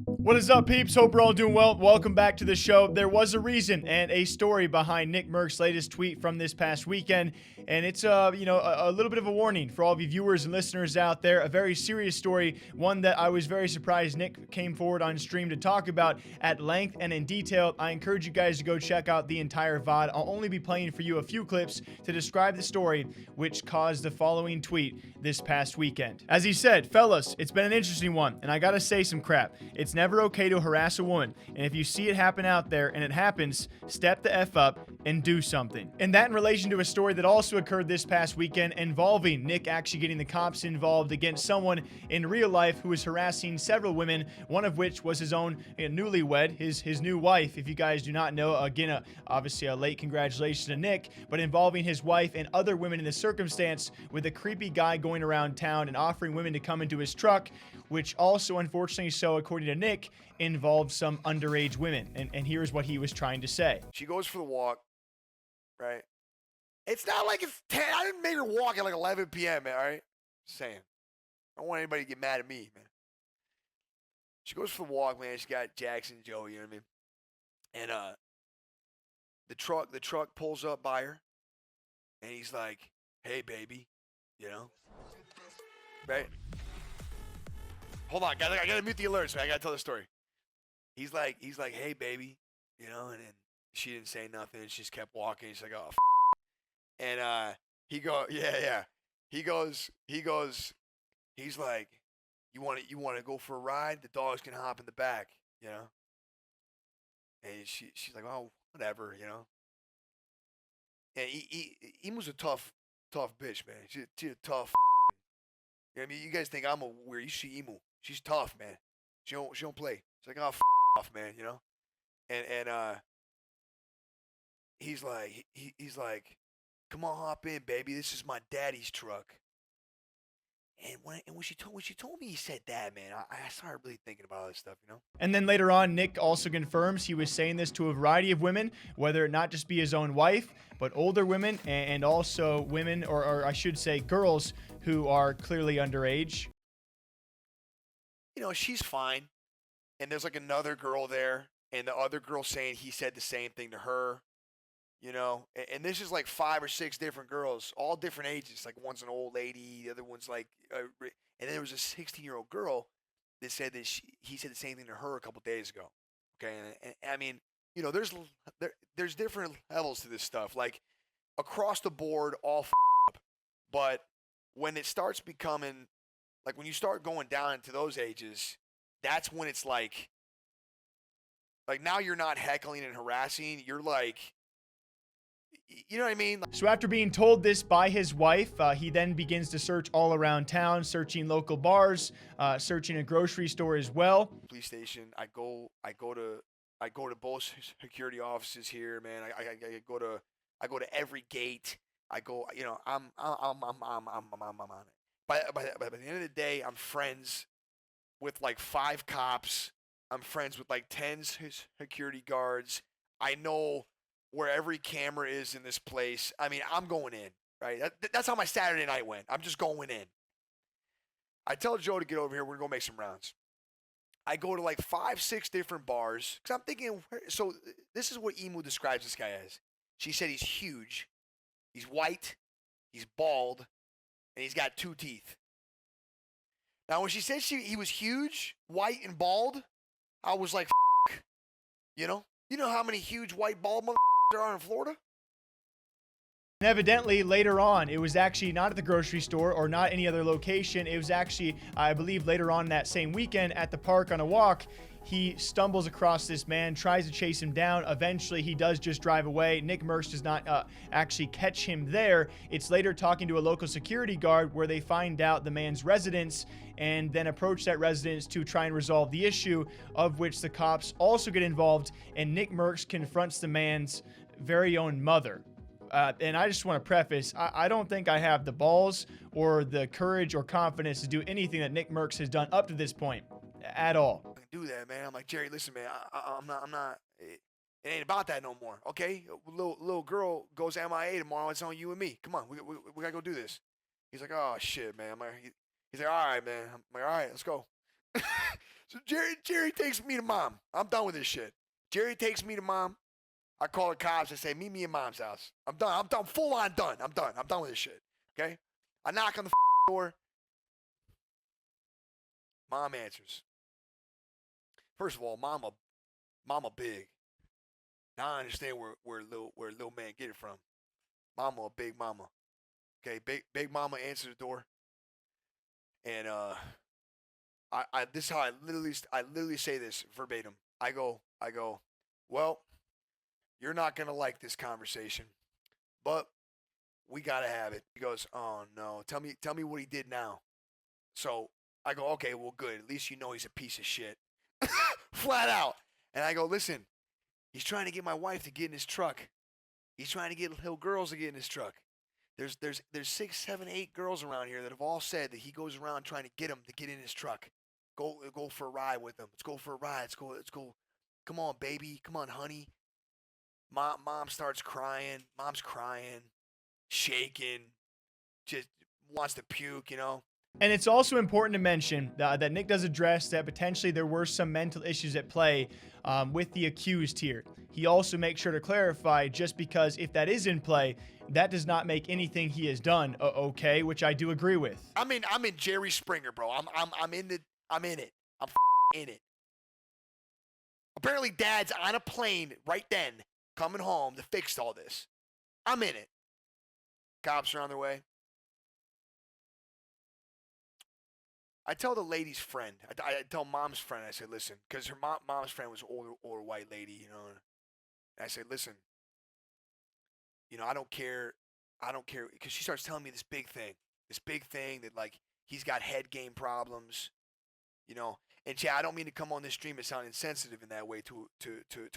What is up, peeps? Hope we're all doing well. Welcome back to the show. There was a reason and a story behind Nickmercs' latest tweet from this past weekend, and it's a little bit of a warning for all of you viewers and listeners out there. A very serious story, one that I was very surprised Nick came forward on stream to talk about at length and in detail. I encourage you guys to go check out the entire VOD. I'll only be playing for you a few clips to describe the story, which caused the following tweet this past weekend. As he said, fellas, it's been an interesting one, and I gotta say some crap. It's never okay to harass a woman, and if you see it happen out there and it happens, step the F up and do something. And that in relation to a story that also occurred this past weekend involving Nick actually getting the cops involved against someone in real life who was harassing several women, one of which was his own newlywed, his new wife. If you guys do not know, again, obviously a late congratulations to Nick, but involving his wife and other women in the circumstance, with a creepy guy going around town and offering women to come into his truck, which also, unfortunately so, according to Nick, involved some underage women. And here's what he was trying to say. She goes for the walk, right? It's not like it's 10. I didn't make her walk at like 11 p.m., man, all right? Just saying. I don't want anybody to get mad at me, man. She goes for the walk, man. She got Jackson and Joey, you know what I mean? And the truck pulls up by her, and he's like, hey, baby, you know? Right? Hold on, I gotta mute the alerts, man. I gotta tell the story. He's like, hey, baby, you know, and she didn't say nothing. She just kept walking. She's like, oh, and he goes, yeah. He's like, you want to go for a ride? The dogs can hop in the back, you know. And she's like, oh, whatever, you know. And Emu's a tough bitch, man. She's a tough. You know what I mean? You guys think I'm a weird. You see Emu. She's tough, man. She don't play. She's like, oh, off, man, you know? And he's like, come on, hop in, baby. This is my daddy's truck. And when she told me he said that, man, I started really thinking about all this stuff, you know? And then later on, Nick also confirms he was saying this to a variety of women, whether it not just be his own wife, but older women and also women, or I should say girls, who are clearly underage. You know, she's fine. And there's like another girl there, and the other girl saying he said the same thing to her, you know? And this is like 5 or 6 different girls, all different ages. Like one's an old lady, the other one's like, and then there was a 16-year-old girl that said that he said the same thing to her a couple days ago. Okay, and I mean, you know, there's different levels to this stuff. Like across the board, all up. But when it starts becoming, like when you start going down into those ages, that's when it's like now you're not heckling and harassing. You're like, you know what I mean? So after being told this by his wife, he then begins to search all around town, searching local bars, searching a grocery store as well. Police station. I go to both security offices here, man. I go to every gate. I go, you know, I'm on it. By the end of the day, I'm friends with like 5 cops. I'm friends with like 10 security guards. I know where every camera is in this place. I mean, I'm going in, right? That's how my Saturday night went. I'm just going in. I tell Joe to get over here. We're going to go make some rounds. I go to like 5, 6 different bars. Because I'm thinking, so this is what Emu describes this guy as. She said he's huge. He's white. He's bald. And he's got 2 teeth. Now, when she said he was huge, white, and bald, I was like, F***. You know? You know how many huge, white, bald motherfuckers there are in Florida? And evidently, later on, it was actually not at the grocery store or not any other location. It was actually, I believe, later on that same weekend at the park on a walk. He stumbles across this man, tries to chase him down. Eventually, he does just drive away. Nickmercs does not actually catch him there. It's later talking to a local security guard where they find out the man's residence and then approach that residence to try and resolve the issue, of which the cops also get involved, and Nickmercs confronts the man's very own mother. And I just want to preface, I don't think I have the balls or the courage or confidence to do anything that Nickmercs has done up to this point at all. I can do that, man. I'm like, Jerry, listen, man, I'm not, it ain't about that no more, okay? Little girl goes MIA tomorrow. It's on you and me. Come on, we gotta go do this. He's like, oh, shit, man. He's like, all right, man. I'm like, all right, let's go. So Jerry takes me to mom. I'm done with this shit. Jerry takes me to mom. I call the cops. I say, meet me at mom's house. I'm done. I'm done. Full on done. I'm done. I'm done with this shit. Okay? I knock on the door. Mom answers. First of all, mama big. Now I understand where little man get it from. Mama a big mama. Okay, big mama answers the door. And this is how I literally say this verbatim. I go, well, you're not gonna like this conversation, but we gotta have it. He goes, oh no, tell me what he did now. So I go, okay, well good. At least you know he's a piece of shit. Flat out. And I go, listen, he's trying to get my wife to get in his truck. He's trying to get little girls to get in his truck. There's 6, 7, 8 girls around here that have all said that he goes around trying to get them to get in his truck. Go for a ride with them. Let's go for a ride. Let's go. Come on, baby. Come on, honey. Mom starts crying. Mom's crying, shaking, just wants to puke, you know. And it's also important to mention that Nick does address that potentially there were some mental issues at play with the accused here. He also makes sure to clarify, just because if that is in play, that does not make anything he has done okay, which I do agree with. I'm in Jerry Springer, bro. I'm in it. I'm in it. Apparently, Dad's on a plane right then, coming home to fix all this. I'm in it. Cops are on their way. I tell the lady's friend. I tell mom's friend. I say, listen, because her mom's friend was an older white lady, you know. And I say, listen, you know, I don't care, because she starts telling me this big thing that like he's got head game problems, you know. And Chad, I don't mean to come on this stream and sound insensitive in that way to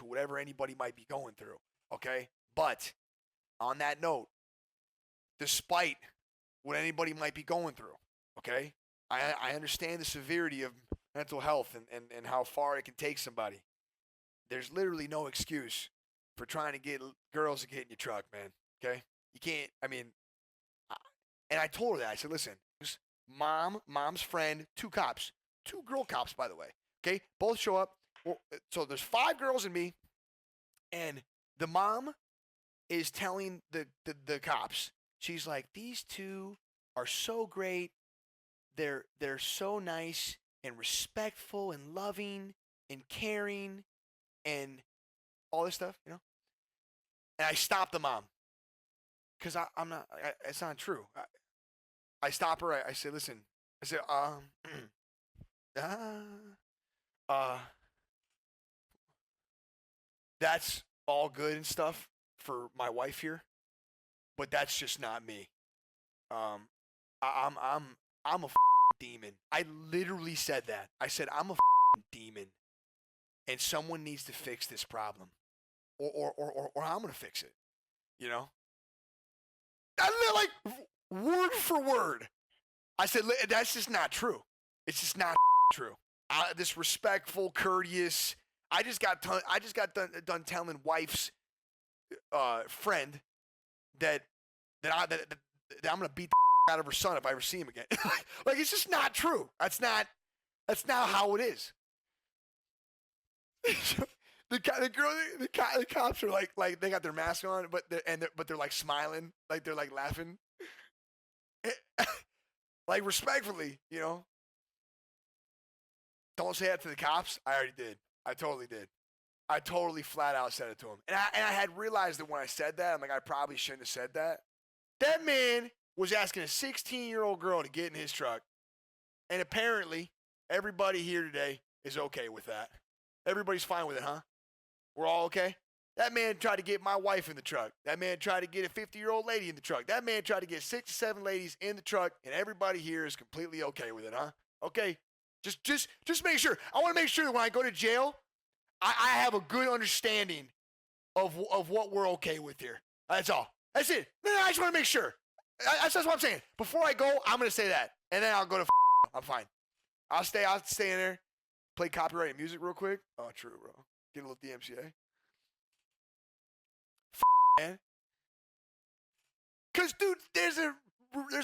whatever anybody might be going through, okay? But on that note, despite what anybody might be going through, okay, I understand the severity of mental health and how far it can take somebody. There's literally no excuse for trying to get girls to get in your truck, man, okay? You can't, I mean, and I told her that. I said, listen, mom's friend, 2 cops. 2 girl cops, by the way. Okay, both show up. So there's 5 girls and me, and the mom is telling the cops. She's like, these 2 are so great. They're so nice and respectful and loving and caring and all this stuff, you know. And I stop the mom because I'm not. It's not true. I stop her. I say, listen. I say, that's all good and stuff for my wife here, but that's just not me. I'm a demon. I literally said that. I said I'm a demon, and someone needs to fix this problem, or I'm gonna fix it. You know. I like word for word. I said that's just not true. It's just not true. This respectful, courteous. I just got done telling wife's friend that I'm gonna beat the out of her son if I ever see him again. Like it's just not true. That's not how it is. The cops are like they got their mask on, but they're like smiling, like they're like laughing, like respectfully, you know. Don't say that to the cops. I already did. I totally did. I totally flat out said it to him. And I had realized that when I said that, I'm like, I probably shouldn't have said that. That man was asking a 16-year-old girl to get in his truck. And apparently, everybody here today is okay with that. Everybody's fine with it, huh? We're all okay? That man tried to get my wife in the truck. That man tried to get a 50-year-old lady in the truck. That man tried to get 6 to 7 ladies in the truck, and everybody here is completely okay with it, huh? Okay. Just make sure. I want to make sure that when I go to jail, I have a good understanding of what we're okay with here. That's all. That's it. No, I just want to make sure. That's what I'm saying. Before I go, I'm going to say that. And then I'll go to I'm fine. I'll stay in there, play copyrighted music real quick. Oh, true, bro. Get a little DMCA. Man. Because, dude, there's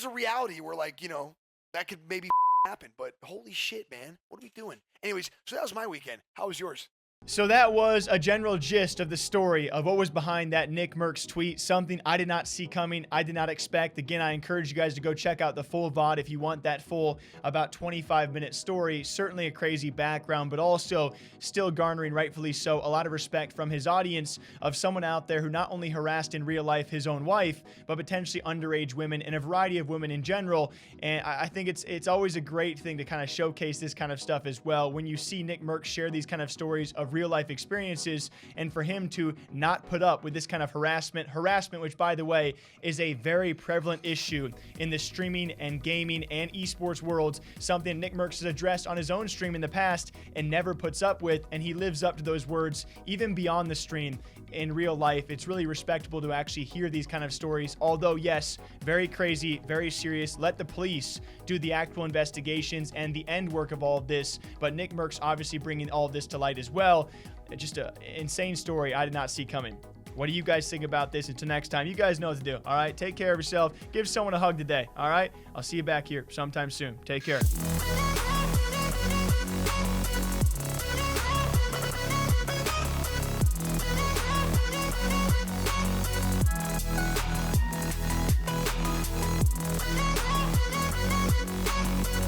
a reality where, like, you know, that could maybe happened, but holy shit, man. What are we doing? Anyways, so that was my weekend. How was yours? So that was a general gist of the story of what was behind that Nickmercs tweet. Something I did not see coming. I did not expect. Again, I encourage you guys to go check out the full VOD if you want that full about 25-minute story. Certainly a crazy background, but also still garnering, rightfully so, a lot of respect from his audience of someone out there who not only harassed in real life his own wife, but potentially underage women and a variety of women in general. And I think it's always a great thing to kind of showcase this kind of stuff as well. When you see Nickmercs share these kind of stories of real life experiences, and for him to not put up with this kind of harassment, which by the way is a very prevalent issue in the streaming and gaming and esports worlds, something Nickmercs has addressed on his own stream in the past and never puts up with, and he lives up to those words even beyond the stream in real life. It's really respectable to actually hear these kind of stories, although yes, very crazy, very serious. Let the police do the actual investigations and the end work of all of this, but Nickmercs obviously bringing all of this to light as well. Just an insane story I did not see coming. What do you guys think about this? Until next time, you guys know what to do. All right, take care of yourself. Give someone a hug today. All right, I'll see you back here sometime soon. Take care.